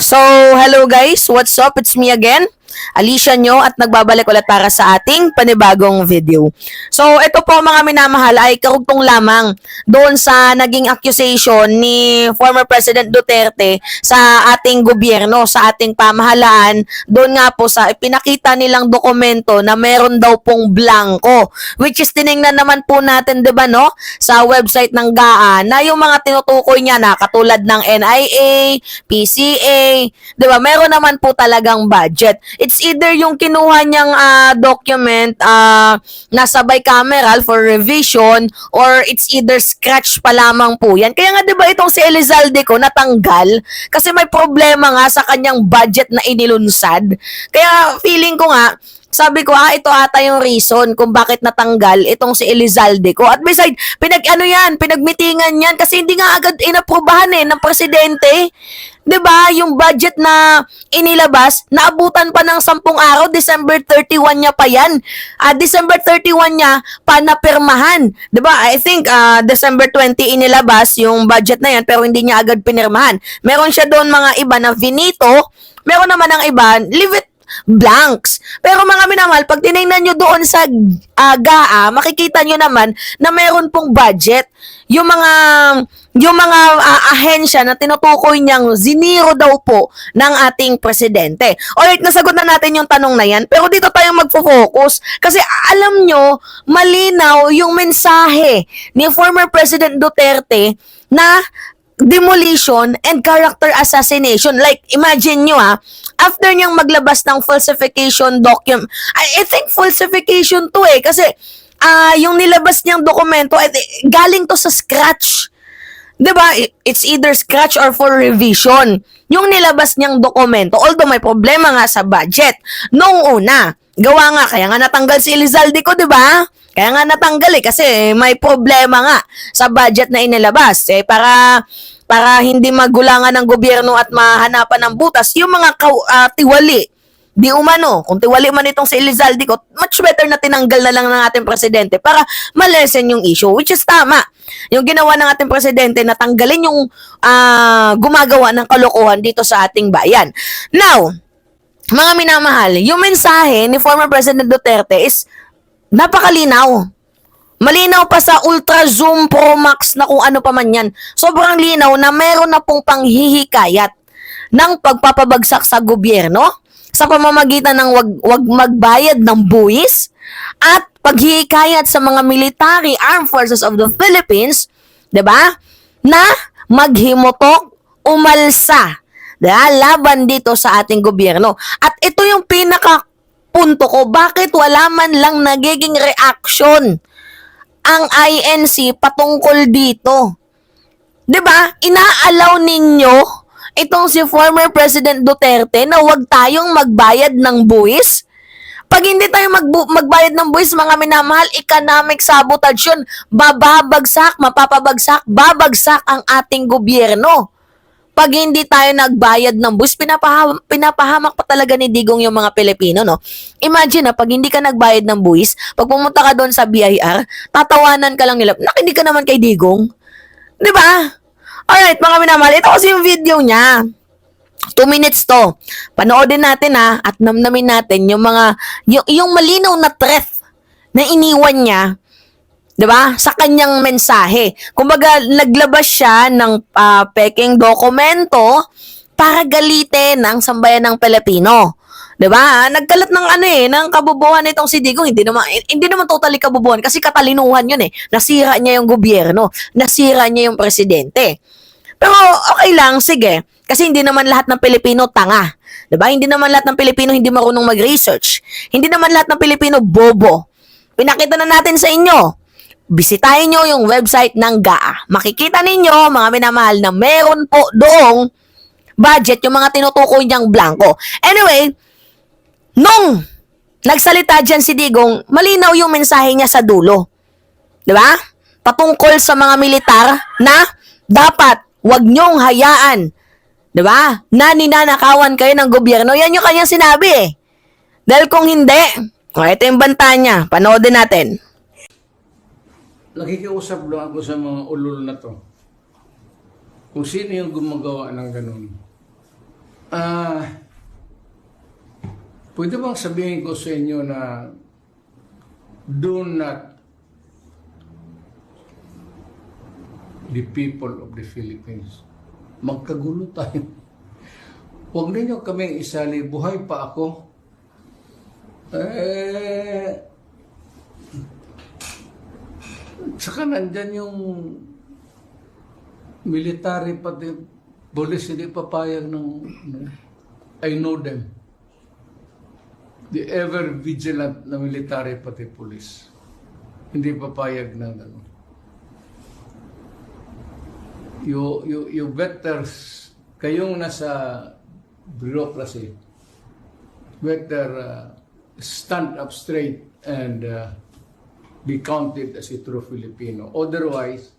So, hello guys, what's up? It's me again, Alicia nyo, at nagbabalik ulit para sa ating panibagong video. So, ito po mga minamahal ay karugtong lamang doon sa naging accusation ni former President Duterte sa ating gobyerno, sa ating pamahalaan, doon nga po sa ipinakita nilang dokumento na meron daw pong blanco, which is tiningnan naman po natin, 'di ba, no, sa website ng GAA na yung mga tinutukoy niya na katulad ng NIA, PCA, 'di ba? Meron naman po talagang budget. It's either yung kinuha niyang document nasa bicameral for revision, or it's either scratch pa lamang po yan. Kaya nga 'di ba itong si Elizalde ko natanggal kasi may problema nga sa kanyang budget na inilunsad. Kaya feeling ko nga, sabi ko, ito ata yung reason kung bakit natanggal itong si Elizalde ko. At beside, pinagmitingan yan kasi hindi nga agad inaprubahan ng presidente. 'Di ba? Yung budget na inilabas, naabutan pa ng 10 araw, December 31 niya pa yan. December 31 niya pa napirmahan. 'Di ba? I think December 20 inilabas yung budget na yan pero hindi niya agad pinirmahan. Meron siya doon mga iba na finito, meron naman ng iba, leave it blanks. Pero mga minamahal, pag tinignan nyo doon sa GAA, makikita nyo naman na meron pong budget. Yung mga ahensya na tinutukoy niyang ziniro daw po ng ating presidente. Alright, nasagot na natin yung tanong na yan. Pero dito tayo magfo-focus. Kasi alam nyo, malinaw yung mensahe ni former President Duterte na demolition and character assassination. Like, imagine nyo after niyang maglabas ng falsification document, I think falsification to kasi yung nilabas niyang dokumento, galing to sa scratch. 'Di ba? It's either scratch or for revision. Yung nilabas niyang dokumento, although may problema nga sa budget, noong una, gawa nga, kaya nga natanggal si Elizalde ko, 'di ba? Kaya nga natanggal kasi may problema nga sa budget na inilabas. Para hindi magulangan ng gobyerno at mahanapan ng butas yung mga tiwali. Di umano, kung tiwali man itong si Elizalde ko, much better na tinanggal na lang ng ating presidente para malesen yung issue, which is tama. Yung ginawa ng ating presidente na tanggalin yung gumagawa ng kalokohan dito sa ating bayan. Now, mga minamahal, yung mensahe ni former President Duterte is napakalinaw. Malinaw pa sa Ultra Zoom Pro Max na kung ano pa man yan. Sobrang linaw na meron na pong panghihikayat ng pagpapabagsak sa gobyerno sa pamamagitan ng wag magbayad ng buwis at paghihikayat sa mga military armed forces of the Philippines, 'di ba? Na maghimutok, umalsa, laban dito sa ating gobyerno. At ito yung pinaka punto ko, bakit wala man lang nagiging reaction ang INC patungkol dito? 'Di ba? Inaalaw ninyo itong si former President Duterte na huwag tayong magbayad ng buwis. Pag hindi tayo magbayad ng buwis, mga minamahal, economic sabotage yun. Mapapabagsak, babagsak ang ating gobyerno. Pag hindi tayo nagbayad ng buwis, pinapahamak pa talaga ni Digong yung mga Pilipino, no? Imagine pag hindi ka nagbayad ng buwis, pag pumunta ka doon sa BIR, tatawanan ka lang nila. Nakinig ka naman kay Digong. 'Di ba? Alright, mga minamahal, ito kasi yung video niya. 2 minutes to. Panoodin natin at namnamin natin yung yung malinaw na threat na iniwan niya, 'di ba? Sa kanyang mensahe. Kumbaga, naglabas siya ng peking dokumento para galitin ang sambayan ng Pilipino. 'Di ba? Nagkalat ng ng kabobohan nitong si Digong. Hindi naman totally kabobohan kasi katalinuhan 'yun Nasira niya yung gobyerno, nasira niya yung presidente. Pero okay lang, sige. Kasi hindi naman lahat ng Pilipino tanga. 'Di ba? Hindi naman lahat ng Pilipino hindi marunong mag-research. Hindi naman lahat ng Pilipino bobo. Pinakita na natin sa inyo. Bisitahin nyo yung website ng GAA. Makikita ninyo, mga minamahal, na meron po doong budget yung mga tinutukoy niyang blanco. Anyway, nung nagsalita dyan si Digong, malinaw yung mensahe niya sa dulo. 'Di ba? Patungkol sa mga militar na dapat wag niyong hayaan, 'di ba? Na ninanakawan kayo ng gobyerno. Yan yung kanyang sinabi Dahil kung hindi, ito yung banta niya. Panoodin natin. Nakikiusap lang ako sa mga ulol na to. Kung sino yung gumagawa ng ganun. Pwede bang sabihin ko sa inyo na do not the people of the Philippines. Magkagulo tayo. Huwag ninyo kaming isali, buhay pa ako. Saka nandyan yung military pati police hindi papayag ng I know them. The ever vigilant na military pati police. Hindi papayag ng ano. You better, kayong nasa bureaucracy, better stand up straight and be counted as a true Filipino. Otherwise,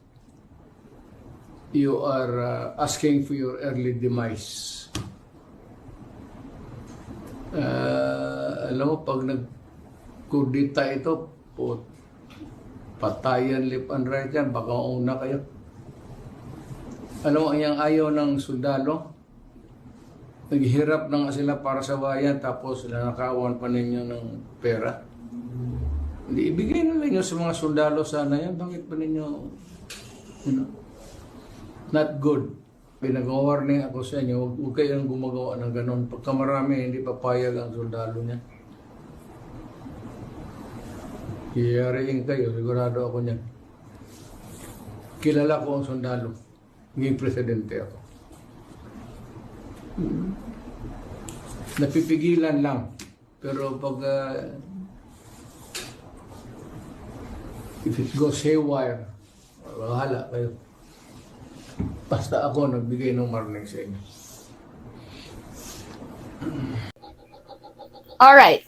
you are asking for your early demise. Alam mo, pag nagkudita ito, patayan lip and right yan, baka una kayo. Alam mo, ang ayaw ng sundalo, naghihirap na nga sila para sa bayan, tapos nanakawan pa ninyo ng pera. Hindi, ibigay na ninyo sa mga sundalo sana yan. Bakit pa ninyo, not good. Pinag-warning ako sa inyo, huwag kayong gumagawa ng ganon. Pagka marami, hindi papayag ang sundalo niya. Kiyariin kayo, sigurado ako niyan. Kilala ko ang sundalo. Ngayong presidente ako. Napipigilan lang. Pero pag if it goes haywire, bahala kayo. Basta ako nagbigay ng warning sa inyo. Alright.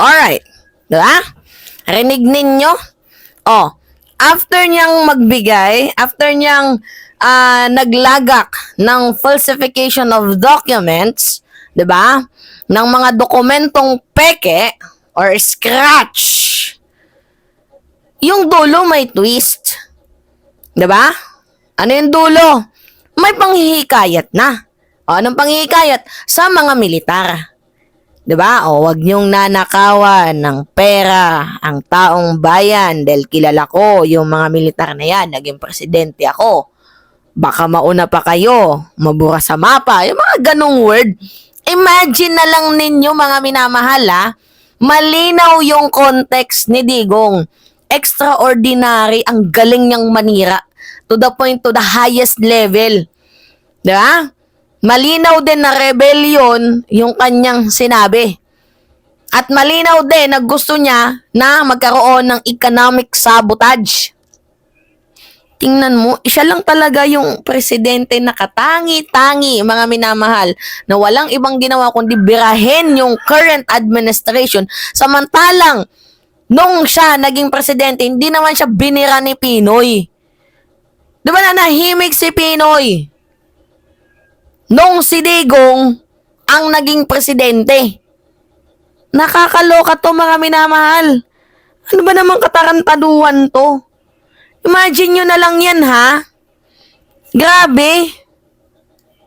Alright. Diba? Rinig ninyo? Oh, after niyang magbigay, after niyang naglagak ng falsification of documents, 'di ba? Ng mga dokumentong peke or scratch. Yung dulo may twist. 'Di ba? Ano yung dulo? May panghihikayat na. O, anong panghihikayat? Sa mga militar. 'Di ba? O, wag niyong nanakawan ng pera ang taong bayan dahil kilala ko yung mga militar na yan, naging presidente ako. Baka mauna pa kayo, mabura sa mapa, yung mga ganong word. Imagine na lang ninyo mga minamahal malinaw yung context ni Digong. Extraordinary, ang galing niyang manira. To the point, to the highest level. Diba? Malinaw din na rebellion yung kanyang sinabi. At malinaw din na gusto niya na magkaroon ng economic sabotage. Tingnan mo, siya lang talaga yung presidente na katangi-tangi, mga minamahal, na walang ibang ginawa kundi birahin yung current administration. Samantalang, nung siya naging presidente, hindi naman siya binira ni Pinoy. Di ba nanahimik si Pinoy? Nung si Digong ang naging presidente. Nakakaloka to mga minamahal. Ano ba namang katarantaduhan to? Imagine nyo na lang yan, ha? Grabe.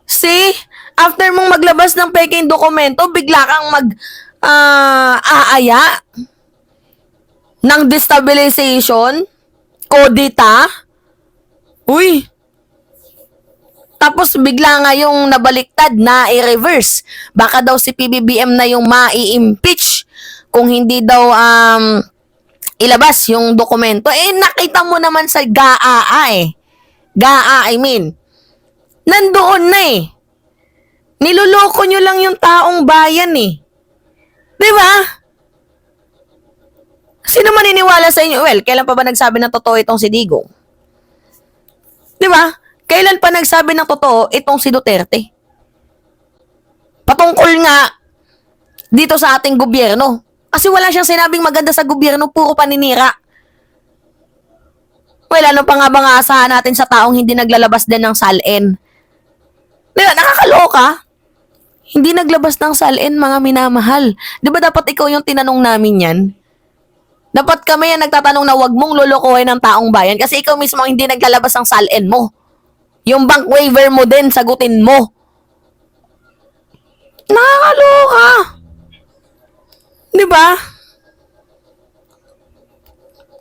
See? After mong maglabas ng peking dokumento, bigla kang aaya ng destabilization, kodita. Uy. Tapos bigla nga yung nabaliktad na i-reverse. Baka daw si PBBM na yung mai-impeach kung hindi daw ilabas yung dokumento. Nakita mo naman sa GAA GAA, I mean. Nandoon na Niloloko nyo lang yung taong bayan Di ba? Sino maniniwala sa inyo? Well, kailan pa ba nagsabi ng totoo itong si Digong? Di ba? Kailan pa nagsabi ng totoo itong si Duterte? Patungkol nga dito sa ating gobyerno. Kasi wala siyang sinabing maganda sa gobyerno, puro paninira. Well, ano pa nga bang aasahan natin sa taong hindi naglalabas din ng salin? Diba, nakakaloka? Hindi naglabas ng salin, mga minamahal. Diba dapat ikaw yung tinanong namin yan? Dapat kami yung nagtatanong na wag mong lulukuhin ng taong bayan kasi ikaw mismo ang hindi naglalabas ng salin mo. Yung bank waiver mo din, sagutin mo. Nakakaloka. Di ba?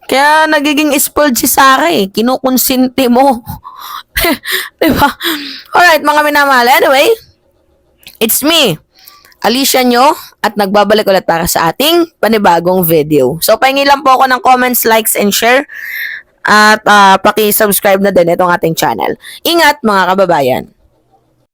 Kaya nagiging spoiled si Sarah eh. Kinukonsinti mo. Di ba? Alright, mga minamahal. Anyway, it's me, Alicia nyo, at nagbabalik ulit para sa ating panibagong video. So, pahingi lang po ako ng comments, likes, and share. At paki-subscribe na din itong ating channel. Ingat mga kababayan.